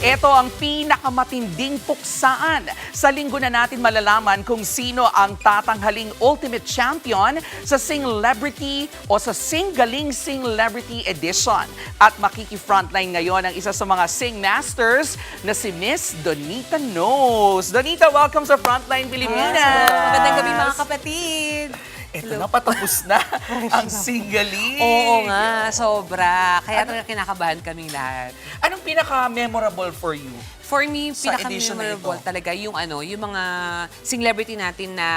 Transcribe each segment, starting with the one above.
Ito ang pinakamatinding puksaan. Sa linggo na natin malalaman kung sino ang tatanghaling Ultimate Champion sa Singlebrity o sa Singgaling Singlebrity Edition. At makiki-frontline ngayon ang isa sa mga Sing Masters na si Miss Donita Knows. Donita, welcome sa Frontline Pilipinas! Magandang gabi mga kapatid! Ito na, patapos na ang Singgaling. Oo nga, sobra. Kaya talaga kinakabahan kaming lahat. Anong pinaka-memorable for you? For me, Sa edition na pinaka-memorable ito. talaga yung yung mga celebrity natin na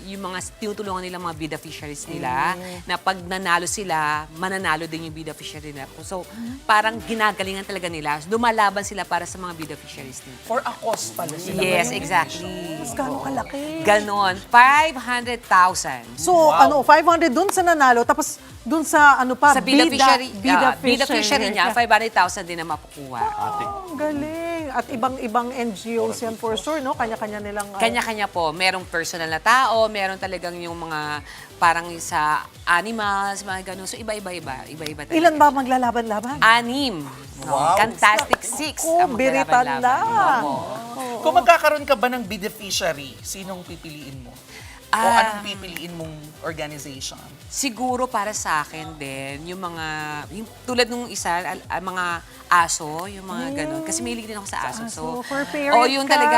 yung mga tinutulungan nila mga bida fisheries nila na pag nanalo sila, mananalo din yung bida fishery nila. So, parang ginagalingan talaga nila. Lumalaban sila para sa mga bida fisheries nila. For a cause pala sila. Yes, ngayon. exactly. Mas gano'ng kalaki? Ganon. 500,000. So, 500 dun sa nanalo, tapos dun sa ano pa, Sa bida fishery, bida fishery niya, 500,000 din na makukuha. Ang galing. At ibang-ibang NGOs yan for sure, no? Kanya-kanya nilang... Kanya-kanya po. Merong personal na tao, meron talagang yung mga parang sa animals, mga ganun. So iba-iba talaga. Ilan ba maglalaban-laban? 6. Wow. Fantastic 6 ang biritan maglalaban-laban. lang. Opo. Kung magkakaroon ka ba ng beneficiary, sinong pipiliin mo? O anong pipiliin mong organization? Siguro para sa akin din, yung mga, yung, tulad nung isa, mga aso, yung mga ganun. Kasi mahilig din ako sa aso. So, for parent yun ka. talaga,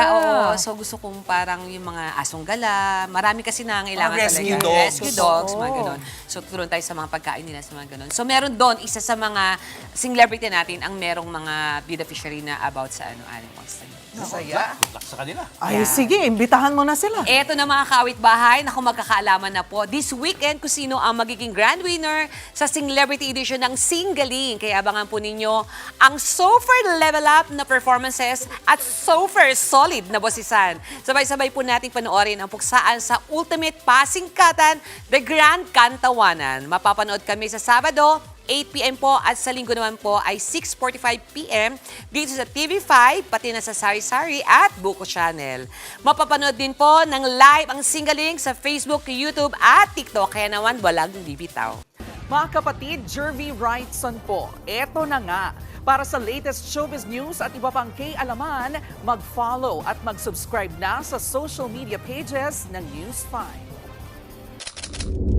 So gusto kong parang yung mga asong gala. Marami kasi nangailangan rescue talaga. dogs. Rescue dogs, mga Oo. ganun. So tulungan tayo sa mga pagkain nila, sa mga ganun. So meron doon, isa sa mga celebrity natin, ang merong mga bida fishery na about sa animals. Masaya. Sa kanila. Ay, sige, imbitahan mo na sila. Eto na mga kawit-bahay, naku magkakaalaman na po this weekend kung sino ang magiging grand winner sa Singlebrity Edition ng Singgaling. Kaya abangan po ninyo ang super level up na performances at super solid na bosisan. Sabay-sabay po nating panoorin ang puksaan sa Ultimate Pasingkatan, The Grand Kantawanan. Mapapanood kami sa Sabado, 8 p.m. po at sa linggo naman po ay 6:45 p.m. dito sa TV5, pati na sa Sari Sari at Buko Channel. Mapapanood din po ng live ang Singgaling sa Facebook, YouTube at TikTok. Kaya naman walang bibitaw. Mga kapatid, Jervy Wrightson po. Eto na nga. Para sa latest showbiz news at iba pang K-alaman, mag-follow at mag-subscribe na sa social media pages ng News 5.